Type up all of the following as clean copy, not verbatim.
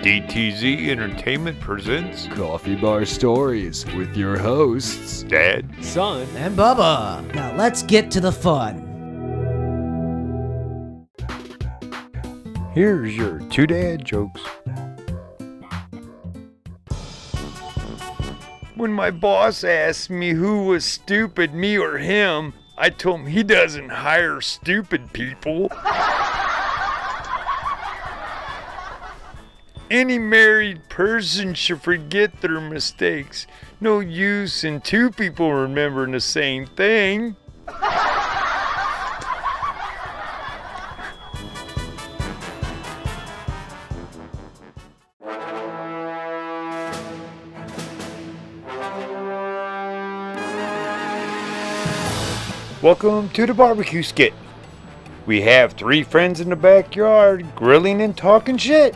DTZ Entertainment presents Coffee Bar Stories with your hosts, Dad, Son, and Bubba. Now let's get to the fun. Here's your two dad jokes. When my boss asked me who was stupid, me or him, I told him he doesn't hire stupid people. Any married person should forget their mistakes. No use in two people remembering the same thing. Welcome to the barbecue skit. We have three friends in the backyard grilling and talking shit.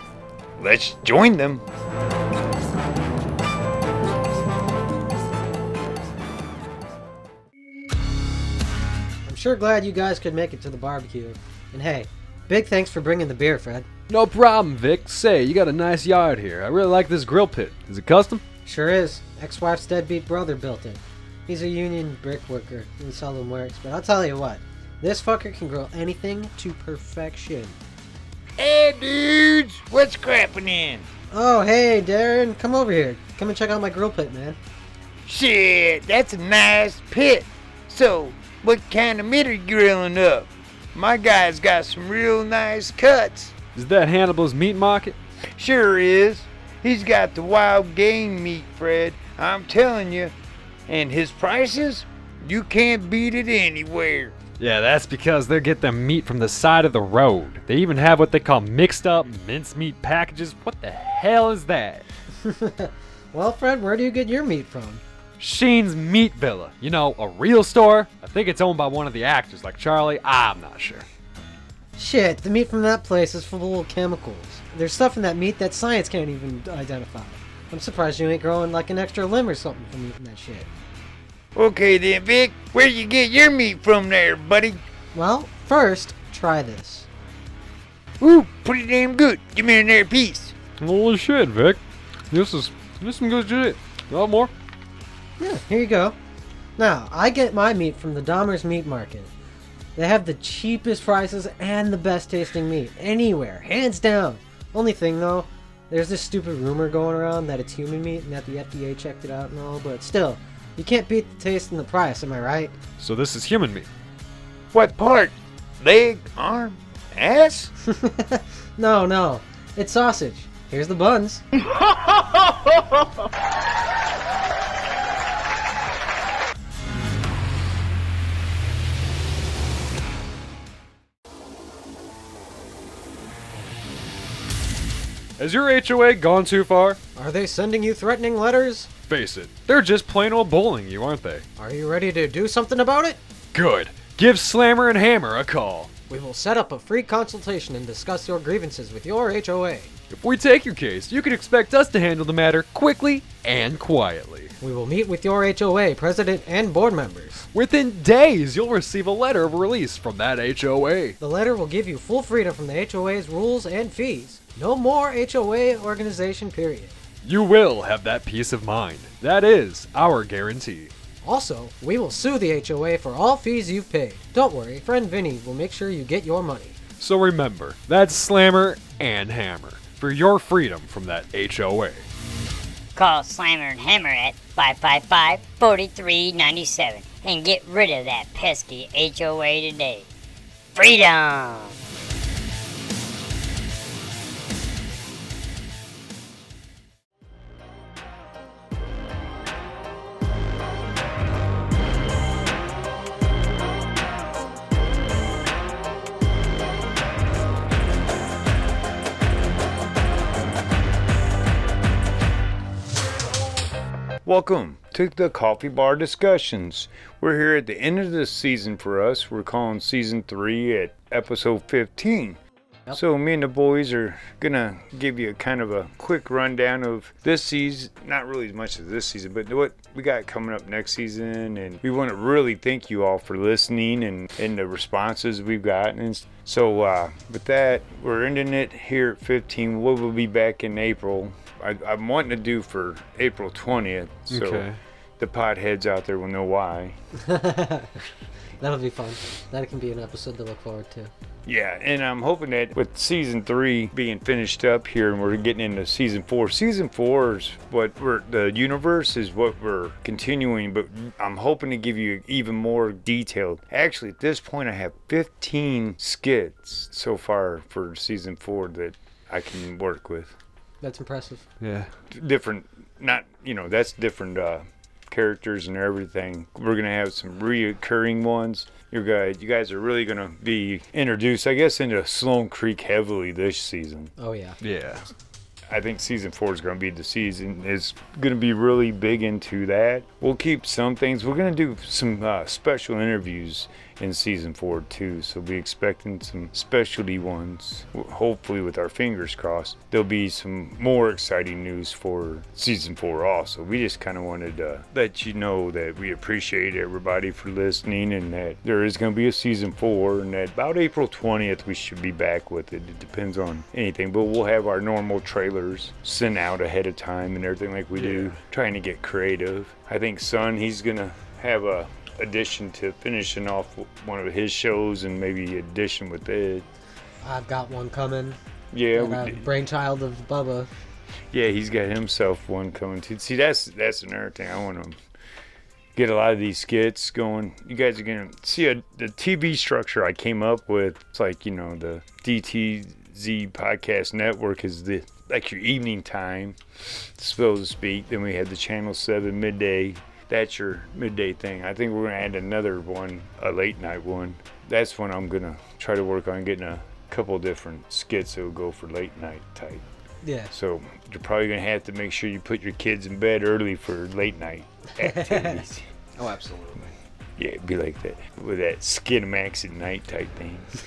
Let's join them. I'm sure glad you guys could make it to the barbecue. And hey, big thanks for bringing the beer, Fred. No problem, Vic. Say, you got a nice yard here. I really like this grill pit. Is it custom? Sure is. Ex-wife's deadbeat brother built it. He's a union brick worker and seldom works, but I'll tell you what, this fucker can grill anything to perfection. Hey dudes, what's crapping in? Oh, hey, Darren, come over here. Come and check out my grill pit, man. Shit, that's a nice pit. So, what kind of meat are you grilling up? My guy's got some real nice cuts. Is that Hannibal's Meat Market? Sure is. He's got the wild game meat, Fred. I'm telling you. And his prices? You can't beat it anywhere. Yeah, that's because they get their meat from the side of the road. They even have what they call mixed up mincemeat packages. What the hell is that? Well, Fred, where do you get your meat from? Sheen's Meat Villa. You know, a real store? I think it's owned by one of the actors, like Charlie. I'm not sure. Shit, the meat from that place is full of chemicals. There's stuff in that meat that science can't even identify. I'm surprised you ain't growing like an extra limb or something from eating that shit. Okay then, Vic, where you get your meat from there, buddy? Well, first, try this. Ooh, pretty damn good. Give me another piece. Holy shit, Vic. This is some good shit. You want more? Yeah, here you go. Now, I get my meat from the Dahmer's Meat Market. They have the cheapest prices and the best tasting meat anywhere, hands down. Only thing though, there's this stupid rumor going around that it's human meat and that the FDA checked it out and all, but still, you can't beat the taste and the price, am I right? So this is human meat. What part? Leg, arm, ass? No, it's sausage. Here's the buns. Has your HOA gone too far? Are they sending you threatening letters? Face it, they're just plain old bullying you, aren't they? Are you ready to do something about it? Good. Give Slammer and Hammer a call. We will set up a free consultation and discuss your grievances with your HOA. If we take your case, you can expect us to handle the matter quickly and quietly. We will meet with your HOA president and board members. Within days, you'll receive a letter of release from that HOA. The letter will give you full freedom from the HOA's rules and fees. No more HOA organization, period. You will have that peace of mind. That is our guarantee. Also, we will sue the HOA for all fees you've paid. Don't worry, friend Vinny will make sure you get your money. So remember, that's Slammer and Hammer for your freedom from that HOA. Call Slammer and Hammer at 555-4397 and get rid of that pesky HOA today. Freedom! Welcome to the Coffee Bar Discussions. We're here at the end of this season for us. We're calling season 3 at episode 15. Yep. So me and the boys are gonna give you a kind of a quick rundown of this season. Not really as much as this season, but what we got coming up next season. And we want to really thank you all for listening and the responses we've gotten. And so with that, we're ending it here at 15. We'll be back in April. I'm wanting to do for April 20th. So Okay. the potheads out there will know why. That'll be fun. That can be an episode to look forward to. Yeah, and I'm hoping that with season 3 being finished up here and we're getting into season 4. Season 4 is the universe is what we're continuing, but I'm hoping to give you even more detailed. Actually, at this point, I have 15 skits so far for season 4 that I can work with. That's impressive. Yeah. Different, that's different characters and everything. We're gonna have some reoccurring ones. You guys are really gonna be introduced, I guess, into Sloan Creek heavily this season. Oh yeah. Yeah. I think season 4 is gonna be the season. It's gonna be really big into that. We'll keep some things. We're gonna do some special interviews in season 4 too, so be expecting some specialty ones. Hopefully, with our fingers crossed, there'll be some more exciting news for season 4 also. We just kind of wanted to let you know that we appreciate everybody for listening and that there is going to be a season 4 and that about April 20th we should be back with it. It depends on anything, but we'll have our normal trailers sent out ahead of time and everything like we do, trying to get creative. I think Son, he's going to have a addition to finishing off one of his shows and maybe addition with it. I've got one coming. Yeah, Brainchild of Bubba. Yeah, he's got himself one coming too. See, that's another thing. I want to get a lot of these skits going. You guys are gonna see the TV structure I came up with. It's like, the DTZ podcast network is like your evening time, so to speak. Then we had the Channel 7 midday. That's your midday thing. I think we're going to add another one, a late night one. That's when I'm going to try to work on getting a couple different skits that will go for late night type. Yeah. So you're probably going to have to make sure you put your kids in bed early for late night activities. Oh, absolutely. Yeah, it'd be like that, with that Skinamax at night type things.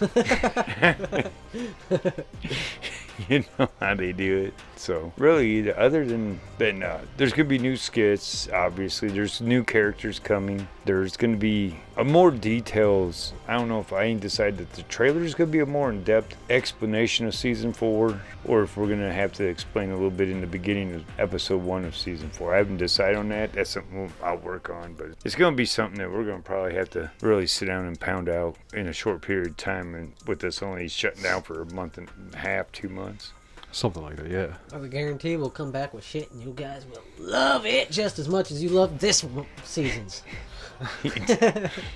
You know how they do it. So really, other than there's going to be new skits, obviously. There's new characters coming. There's going to be more details. I don't know if I ain't decided that the trailer is going to be a more in-depth explanation of season 4, or if we're going to have to explain a little bit in the beginning of episode 1 of season 4. I haven't decided on that. That's something I'll work on, but it's going to be something that we're going to probably have to really sit down and pound out in a short period of time, and with us only shutting down for a month and a half, 2 months. Something like that, yeah. I guarantee we'll come back with shit and you guys will love it just as much as you love this season's.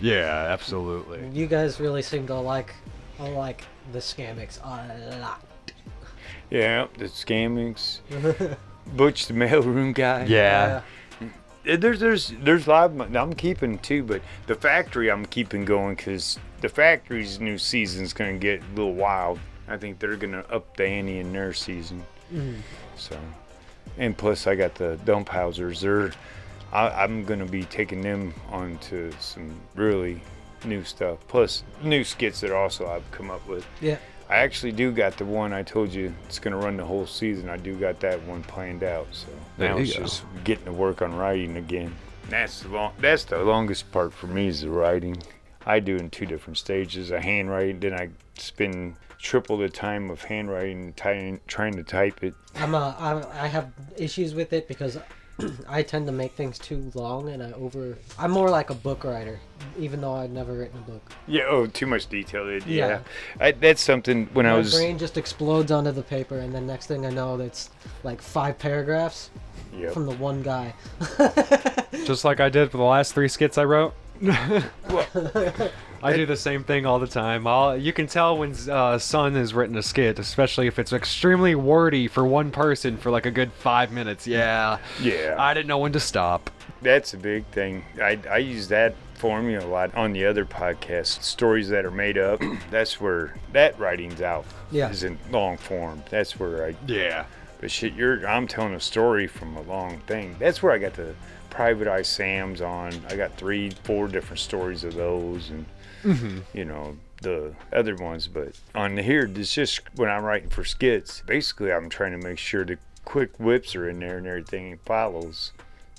Yeah, absolutely. You guys really seem to like the Scamix a lot. Yeah, the Scammings. Butch the mailroom guy. Yeah. There's live. I'm keeping too, but the factory I'm keeping going because the factory's new season's gonna get a little wild. I think they're gonna up the ante in their season. So, and plus I got the dump housers. I'm gonna be taking them onto some really new stuff. Plus new skits that also I've come up with. Yeah. I actually do got the one I told you it's gonna run the whole season. I do got that one planned out. So now it's just getting to work on writing again. That's the longest part for me is the writing. I do in 2 different stages. I handwrite, then I spend triple the time of handwriting trying to type it. I have issues with it because I tend to make things too long and I'm more like a book writer, even though I've never written a book. Yeah, too much detail. Yeah. That's something when My brain just explodes onto the paper, and then next thing I know, it's like 5 paragraphs from the one guy. Just like I did for the last 3 skits I wrote. I do the same thing all the time. You can tell when Son has written a skit, especially if it's extremely wordy for one person for like a good 5 minutes. Yeah. I didn't know when to stop. That's a big thing. I use that formula a lot on the other podcasts. Stories that are made up, that's where that writing's out. Yeah. Is in long form. That's where Yeah. But shit, I'm telling a story from a long thing. That's where I got the Private Eye Sam's on. I got 3-4 different stories of those, and you know, the other ones. But on here, it's just when I'm writing for skits, basically I'm trying to make sure the quick whips are in there and everything follows.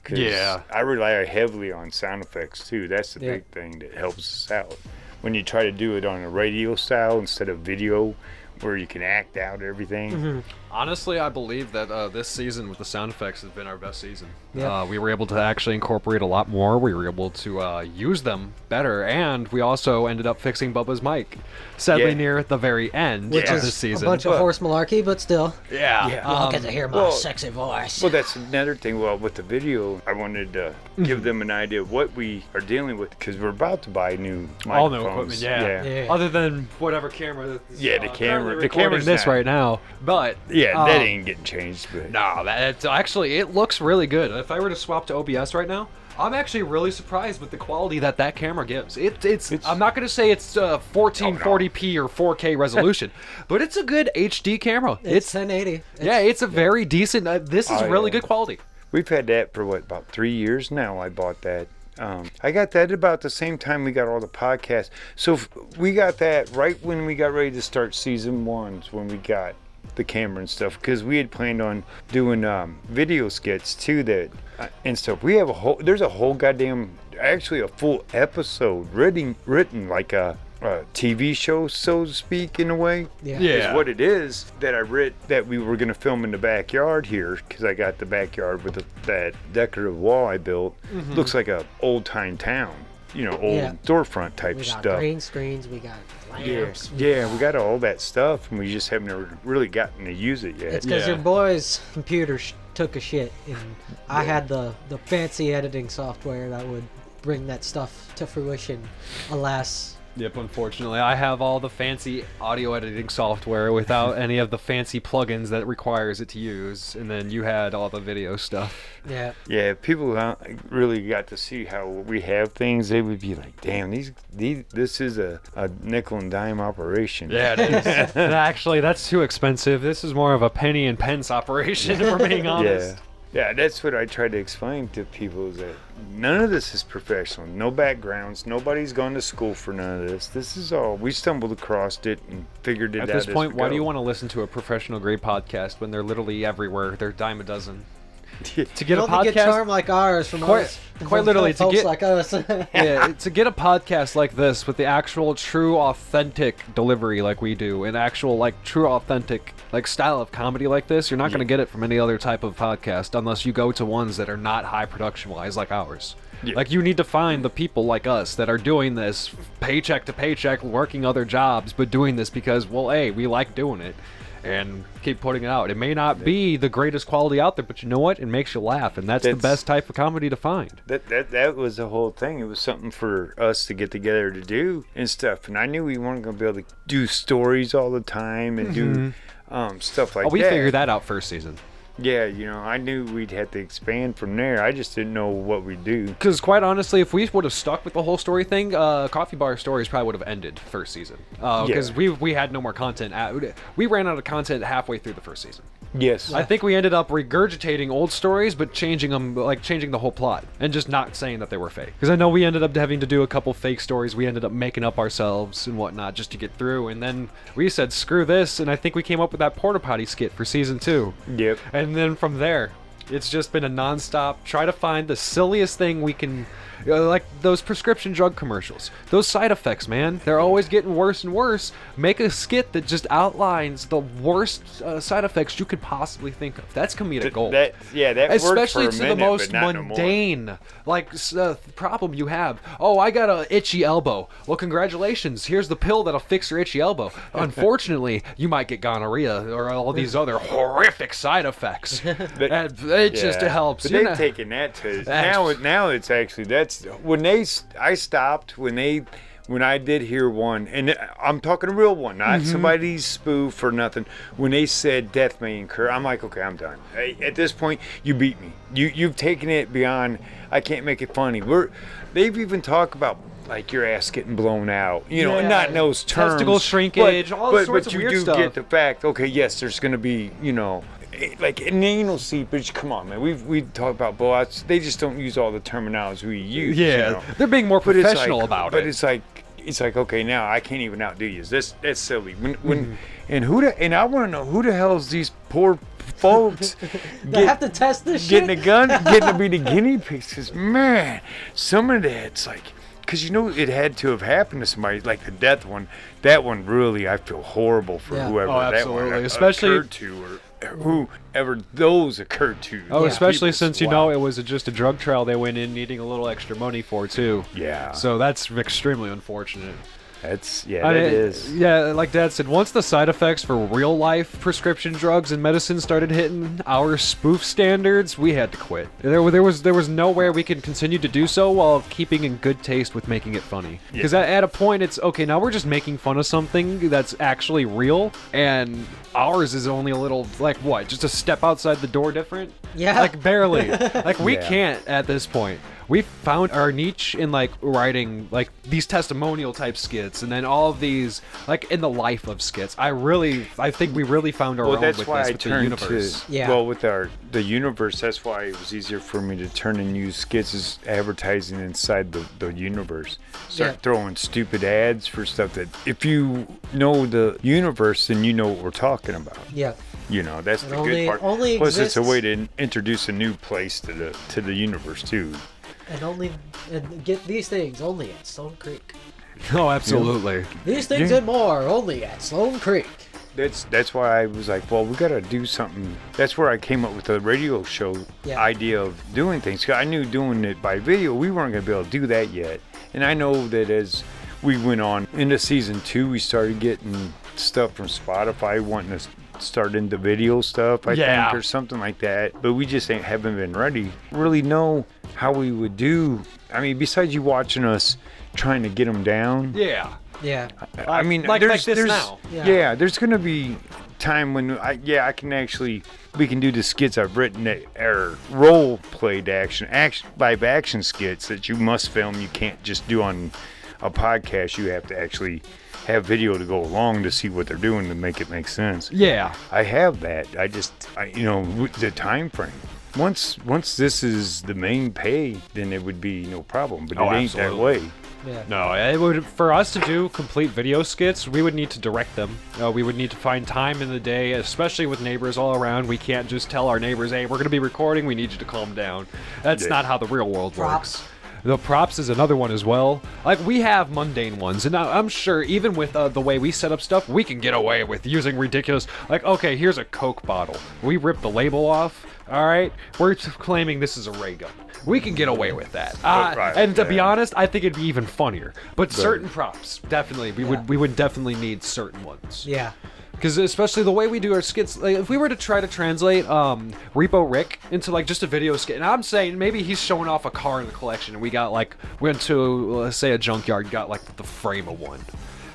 Yeah. I rely heavily on sound effects too. That's the big thing that helps us out. When you try to do it on a radio style instead of video, where you can act out everything. Honestly, I believe that this season with the sound effects has been our best season. Yeah. We were able to actually incorporate a lot more. We were able to use them better, and we also ended up fixing Bubba's mic. Sadly, near the very end Which of is this season. a bunch of horse malarkey, but still. Yeah. You don't get to hear my sexy voice. Well, that's another thing. Well, with the video, I wanted to give them an idea of what we are dealing with, because we're about to buy new microphones. All new equipment, yeah. Other than whatever camera. That's, the camera. The camera's camera's this not- right now, but Yeah, that ain't getting changed. But no, that's actually it looks really good. If I were to swap to OBS right now, I'm actually really surprised with the quality that camera gives. It's I'm not going to say it's 1440p or 4K resolution, but it's a good HD camera. It's 1080. It's a very decent. This is really good quality. we've had that for about 3 years now. I bought that. I got that about the same time we got all the podcasts. So we got that right when we got ready to start season 1, when we got the camera and stuff, because we had planned on doing video skits too, that and stuff. We have there's a whole goddamn, actually a full episode written like a TV show, so to speak, in a way. Is what it is, that I read that we were going to film in the backyard here, because I got the backyard with that decorative wall I built. Looks like a old time town, you know, old storefront type we got stuff. green screens, we got lamps. We got all that stuff, and we just haven't really gotten to use it yet. It's because your boy's computer took a shit, and I had the fancy editing software that would bring that stuff to fruition. Alas. Yep, unfortunately. I have all the fancy audio editing software without any of the fancy plugins that it requires it to use, and then you had all the video stuff. Yeah. Yeah, people really got to see how we have things. They would be like, damn, this is a nickel and dime operation. Yeah, it is. Actually, that's too expensive. This is more of a penny and pence operation, if we're being honest. Yeah, that's what I try to explain to people, is that none of this is professional. No backgrounds. Nobody's gone to school for none of this. This is all, we stumbled across it and figured it out. At this point, why do you want to listen to a professional grade podcast when they're literally everywhere? They're a dime a dozen. To get a podcast, get charm like ours from us. Quite literally, to folks get like us. to get a podcast like this with the actual true authentic delivery like we do, and actual like true authentic like style of comedy like this, you're not going to get it from any other type of podcast unless you go to ones that are not high production wise like ours. Like, you need to find the people like us that are doing this paycheck to paycheck, working other jobs, but doing this because, well, hey, we like doing it, and keep putting it out. It may not be the greatest quality out there, but you know what? It makes you laugh, and that's the best type of comedy to find. That was the whole thing. It was something for us to get together to do and stuff. And I knew we weren't going to be able to do stories all the time and do stuff like that. We figured that out first season. Yeah, you know, I knew we'd have to expand from there. I just didn't know what we'd do. Because quite honestly, if we would have stuck with the whole story thing, Coffee Bar Stories probably would have ended first season. Because we had no more content. We ran out of content halfway through the first season. Yes. I think we ended up regurgitating old stories, but changing them, like changing the whole plot, and just not saying that they were fake. Because I know we ended up having to do a couple fake stories. We ended up making up ourselves and whatnot just to get through. And then we said, screw this, and I think we came up with that porta potty skit for season 2. Yep. And then from there, it's just been a non-stop try to find the silliest thing we can. Like those prescription drug commercials. Those side effects, man. They're always getting worse and worse. Make a skit that just outlines the worst side effects you could possibly think of. That's comedic gold. That especially worked for to a the minute, most but not no more. mundane problem you have. Oh, I got a itchy elbow. Well, congratulations. Here's the pill that'll fix your itchy elbow. Unfortunately, you might get gonorrhea or all these other horrific side effects. It just helps. But they've taken that to now. It's actually when I stopped when I did hear one, and I'm talking a real one, not somebody's spoof or nothing. When they said death may incur, I'm like, okay, I'm done. At this point, you beat me. You've taken it beyond. I can't make it funny. They've even talked about like your ass getting blown out, and not in those terms. Testicle shrinkage, all sorts of weird stuff. But you do get the fact. Okay, yes, there's going to be, like an anal seepage. Come on, man. We talk about blowouts. They just don't use all the terminology we use. Yeah, they're being more professional about it. But it's like, it's like, okay, now I can't even outdo you. That's silly. When and I want to know who the hell's these poor folks They have to test this shit. getting a gun, getting to be the guinea pigs. 'Cause, man, some of that's like, because it had to have happened to somebody, like the death one. That one really, I feel horrible for Yeah. whoever Oh, that one absolutely. Especially- occurred to, or whoever those occurred to. Oh, Yeah. especially People, since you wow. know it was just a drug trial they went in needing a little extra money for too. Yeah. So that's extremely unfortunate. That's I mean, that is. Yeah, like Dad said, once the side effects for real life prescription drugs and medicine started hitting our spoof standards, we had to quit. There was nowhere we could continue to do so while keeping in good taste with making it funny. Because at a point, it's okay. Now we're just making fun of something that's actually real, and ours is only a little like what, just a step outside the door different. Yeah. Like barely. Like we Yeah. can't at this point. We found our niche in like writing like these testimonial type skits, and then all of these like in the life of skits. I think we really found our Well, own that's with why this I with the turned to universe. Yeah. well with the universe. That's why it was easier for me to turn and use skits as advertising inside the universe. Start Yeah. throwing stupid ads for stuff that if you know the universe, then you know what we're talking about. Yeah. You know, that's It the only- good part. only Plus, it's a exists- way to introduce a new place to the universe too. And get these things only at Stone Creek. Oh, absolutely. These things Yeah. and more only at Stone Creek. That's why I was like, well, we gotta do something. That's where I came up with the radio show Yeah. idea of doing things. 'Cause I knew doing it by video, we weren't gonna be able to do that yet. And I know that as we went on into season 2, we started getting stuff from Spotify wanting to start into video stuff, I Yeah. think, or something like that. But we just haven't been ready. Really know how we would do. I mean, besides you watching us trying to get them down. Yeah. Yeah. I mean, like there's this there's now. Yeah. there's gonna be time when I can actually we can do the skits I've written that are role played action live action skits that you must film. You can't just do on a podcast. You have to actually have video to go along to see what they're doing to make it make sense. Yeah. I have that. With the time frame. Once this is the main pay, then it would be no problem. But it ain't that absolutely. way. Yeah. No, it would for us to do complete video skits. We would need to direct them. We would need to find time in the day, especially with neighbors all around. We can't just tell our neighbors, "Hey, we're going to be recording. We need you to calm down." That's Yeah. not how the real world Props. works. The props is another one as well. Like we have mundane ones, and I'm sure even with the way we set up stuff, we can get away with using ridiculous. Like, okay, here's a Coke bottle. We rip the label off. All right, we're claiming this is a ray gun. We can get away with that. Right, and to be yeah. honest, I think it'd be even funnier. But certain props, definitely, we would definitely need certain ones. Yeah. Because especially the way we do our skits, like if we were to try to translate Repo Rick into like just a video skit, and I'm saying maybe he's showing off a car in the collection, and we went to let's say a junkyard, got like the frame of one.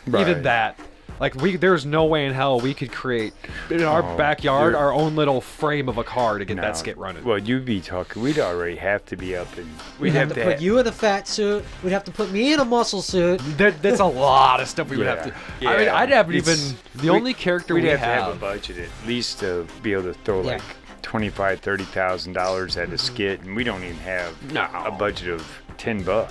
Even Right. that, like there's no way in hell we could create in our backyard you're- our own little frame of a car to get that skit running. Well, you'd be talking. We'd already have to be up and We'd have to put you in a fat suit. We'd have to put me in a muscle suit. That's a lot of stuff we would have to. Yeah. I mean, I'd have It's- even the only character we'd we have to have a budget at least to be able to throw Yeah. like $25,000-$30,000 at a skit, and we don't even have a budget of $10.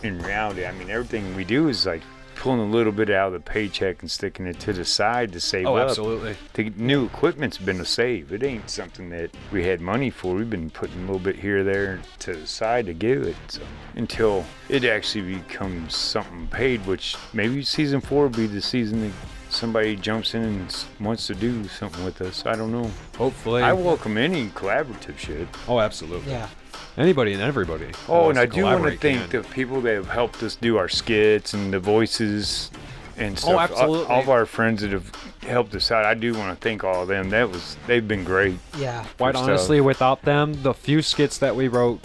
In reality, I mean, everything we do is like pulling a little bit out of the paycheck and sticking it to the side to save Oh, up. absolutely. The new equipment's been a save. It ain't something that we had money for. We've been putting a little bit here or there to the side to give it. So until it actually becomes something paid, which maybe season 4 will be the season that somebody jumps in and wants to do something with us. I don't know. Hopefully. I welcome any collaborative shit. Oh, absolutely. Yeah. Anybody and everybody. Oh, and I wants do want to collaborate thank can. the people that have helped us do our skits and the voices and stuff. absolutely. All of our friends that have helped us out. I do want to thank all of them. They've been great. Yeah. Quite for honestly, stuff. without them, the few skits that we wrote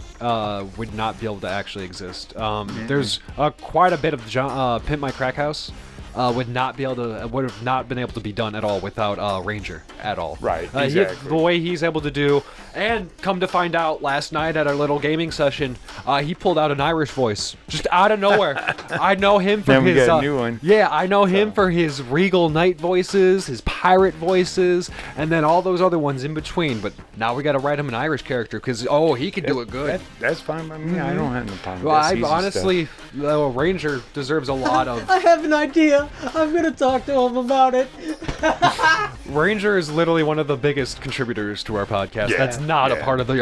would not be able to actually exist. There's quite a bit of Pimp My Crack House. would have not been able to be done at all without Ranger at all. Right, exactly. The way he's able to do, and come to find out last night at our little gaming session, he pulled out an Irish voice just out of nowhere. I know him for Then we his got a new one. Yeah, I know him for his regal knight voices, his pirate voices, and then all those other ones in between. But now we got to write him an Irish character because he could do it good. That's fine by me. I don't have no problem. Well, That's I easy honestly, Ranger deserves a lot of. I have an idea. I'm gonna talk to him about it. Ranger is literally one of the biggest contributors to our podcast. Yeah, That's not a yeah. part of the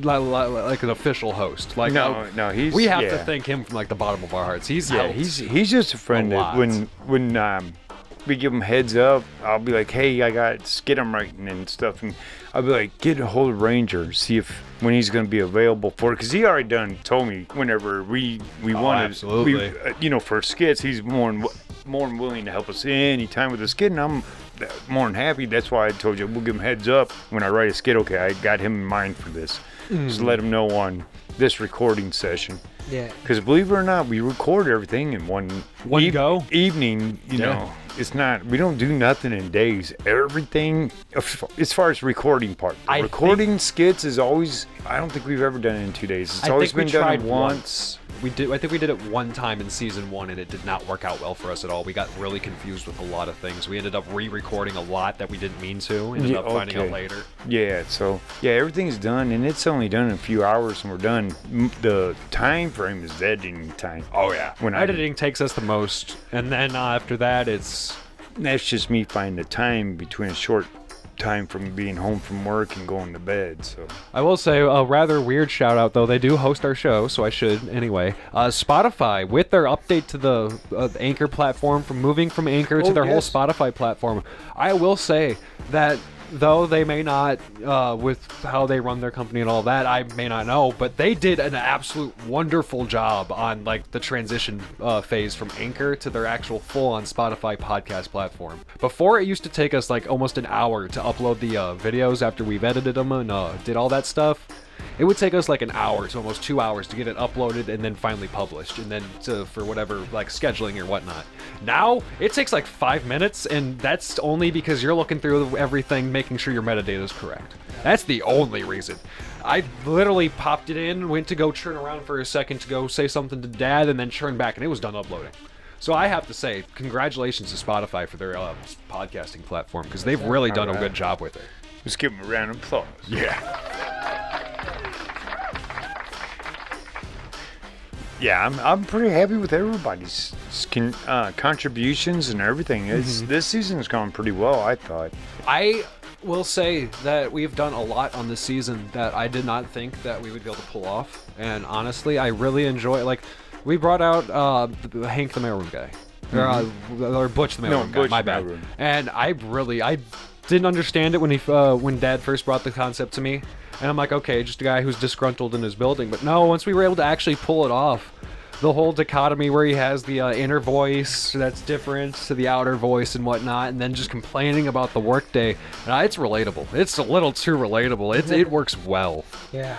like an official host. Like No, he's. we have to yeah. thank him from like the bottom of our hearts. He's Yeah, helped. he's just a friend a that lot. when we give him heads up, I'll be like, hey, I got skit I'm writing and stuff, and I'll be like, get a hold of Ranger, see if when he's gonna be available for it, because he already told me whenever we wanted, absolutely. for skits, he's more than willing to help us anytime with a skit, and I'm more than happy. That's why I told you we'll give him heads up when I write a skit. Okay, I got him in mind for this. Just let him know on this recording session. Yeah. Because believe it or not, we record everything in one go? evening. You know, it's not. We don't do nothing in days. Everything, as far as recording part, recording skits is always. I don't think we've ever done it in 2 days. It's always been done once. We did. I think we did it one time in season 1, and it did not work out well for us at all. We got really confused with a lot of things. We ended up re-recording a lot that we didn't mean to. Ended up finding out later. Yeah. So everything's done, and it's only done in a few hours, and we're done. The time frame is editing time. Oh yeah. When Editing takes us the most, and then after that, that's just me finding the time between a short time from being home from work and going to bed. So I will say a rather weird shout out though. They do host our show, so I should anyway. Spotify, with their update to the Anchor platform, from moving from Anchor to their whole Spotify platform, I will say that though they may not, with how they run their company and all that, I may not know, but they did an absolute wonderful job on like the transition phase from Anchor to their actual full-on Spotify podcast platform. Before, it used to take us like almost an hour to upload the videos after we've edited them and did all that stuff. It would take us like an hour to almost 2 hours to get it uploaded and then finally published, and then for whatever like scheduling or whatnot. Now it takes like 5 minutes, and that's only because you're looking through everything, making sure your metadata is correct. That's the only reason. I literally popped it in, went to go churn around for a second to go say something to Dad, and then churned back, and it was done uploading. So I have to say, congratulations to Spotify for their podcasting platform, because they've really done a good job with it. let's give him a round of applause. Yeah, I'm pretty happy with everybody's contributions and everything. This season's gone pretty well, I thought. I will say that we've done a lot on this season that I did not think that we would be able to pull off. And honestly, I really enjoy, like, we brought out Hank the mailroom guy. Or Butch the mailroom guy, Butch my the bad. mailroom. And I didn't understand it when Dad first brought the concept to me. And I'm like, okay, just a guy who's disgruntled in his building. But no, once we were able to actually pull it off, the whole dichotomy where he has the inner voice that's different to the outer voice and whatnot, and then just complaining about the workday, it's relatable. It's a little too relatable. It works well. Yeah.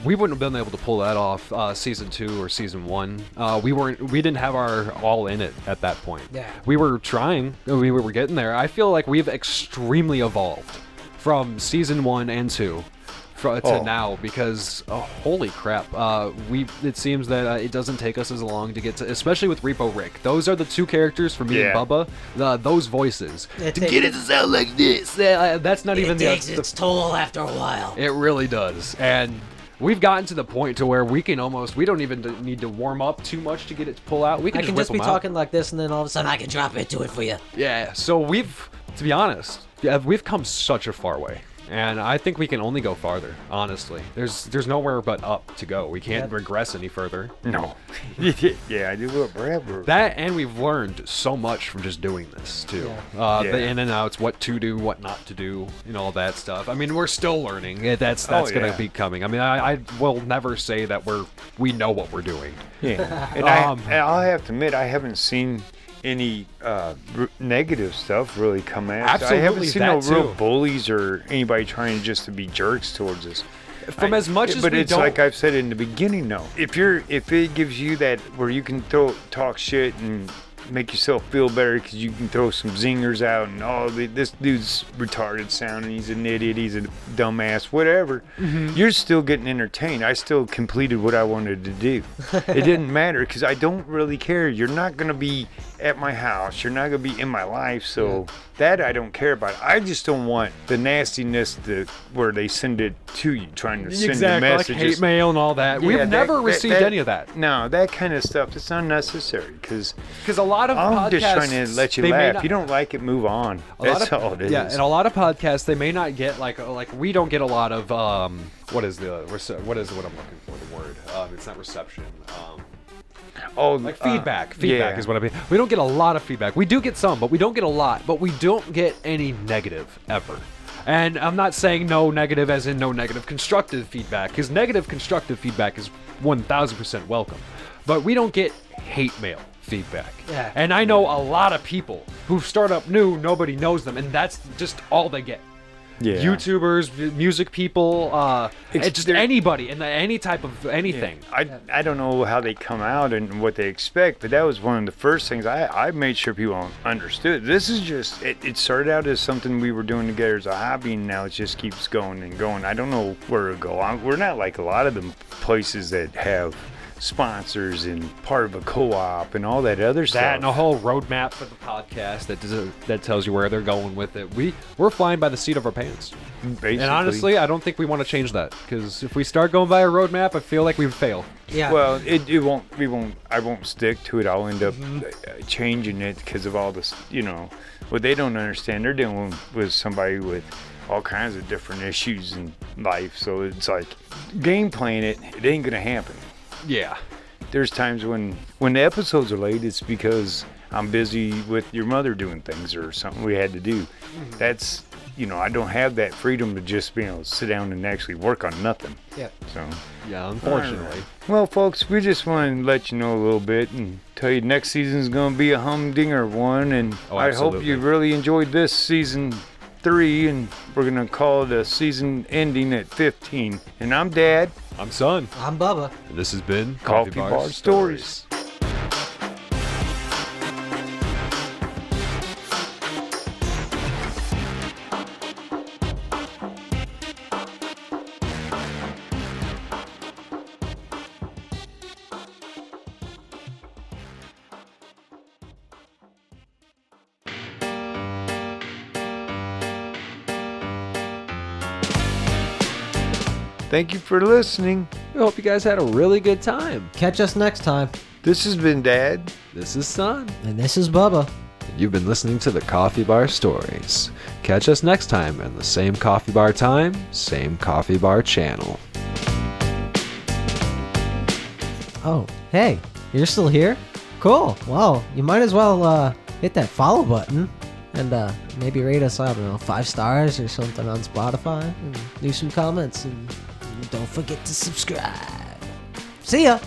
We wouldn't have been able to pull that off season 2 or season 1. We didn't have our all in it at that point. Yeah. We were trying. We were getting there. I feel like we've extremely evolved from season 1 and 2 to now, because holy crap, it seems that it doesn't take us as long to get to, especially with Repo Rick. Those are the two characters for me and Bubba. Those voices to get it to sound like this. That's not even takes its toll after a while. It really does, and we've gotten to the point to where we don't even need to warm up too much to get it to pull out. We can just be talking like this, and then all of a sudden I can drop into it for you. Yeah. So to be honest, we've come such a far way. And I think we can only go farther, honestly. There's nowhere but up to go. We can't regress any further. No. Yeah, I do it forever. That, and we've learned so much from just doing this, too. The in and outs, what to do, what not to do, and all that stuff. I mean, we're still learning. That's going to be coming. I mean, I will never say that we know what we're doing. Yeah. And I'll have to admit, I haven't seen any negative stuff really come at us. Absolutely, I haven't seen no that real too. bullies or anybody trying just to be jerks towards us. But it's like I've said in the beginning, no. If it gives you that where you can talk shit and make yourself feel better because you can throw some zingers out and this dude's retarded sounding, he's an idiot, he's a dumbass, whatever. You're still getting entertained. I still completed what I wanted to do. It didn't matter because I don't really care. You're not going to be at my house. You're not going to be in my life. So that I don't care about. I just don't want the nastiness where they send it to you, trying to send the messages. Like hate mail and all that. Yeah, We've never received any of that. No, that kind of stuff, it's unnecessary because a lot of podcasts, I'm just trying to let you laugh. If you don't like it, move on. That's all it is. Yeah, and a lot of podcasts, they may not get like we don't get a lot of what is what I'm looking for, the word? It's not reception. Feedback. Feedback is what I mean. We don't get a lot of feedback. We do get some, but we don't get a lot. But we don't get any negative ever. And I'm not saying no negative as in no negative constructive feedback, because negative constructive feedback is 1,000% welcome. But we don't get hate mail feedback. Yeah. And I know a lot of people who start up new, nobody knows them, and that's just all they get. Yeah. YouTubers, music people, just anybody in any type of anything. Yeah. I don't know how they come out and what they expect, but that was one of the first things I made sure people understood. This is just, it started out as something we were doing together as a hobby, and now it just keeps going and going. I don't know where it'll go. We're not like a lot of them places that have sponsors and part of a co-op and all that other stuff. That and a whole roadmap for the podcast that tells you where they're going with it. We're flying by the seat of our pants. Basically. And honestly, I don't think we want to change that, because if we start going by a roadmap, I feel like we would fail. Yeah. Well, I won't stick to it. I'll end up changing it because of all this, what they don't understand. They're dealing with somebody with all kinds of different issues in life. So it's like game playing it ain't going to happen. Yeah. There's times when the episodes are late, it's because I'm busy with your mother doing things or something we had to do. That's, I don't have that freedom to just be able to sit down and actually work on nothing. Yeah. So. Yeah, unfortunately. Well, folks, we just want to let you know a little bit and tell you next season's going to be a humdinger one. And I hope you really enjoyed this season 3, and we're going to call it a season ending at 15. And I'm Dad. I'm Son. I'm Bubba. And this has been Coffee Bar Stories. Thank you for listening. We hope you guys had a really good time. Catch us next time. This has been Dad. This is Son. And this is Bubba. You've been listening to the Coffee Bar Stories. Catch us next time in the same coffee bar time, same coffee bar channel. Oh, hey, you're still here? Cool. Well, you might as well hit that follow button and maybe rate us, 5 stars or something on Spotify, and leave some comments, and don't forget to subscribe. See ya.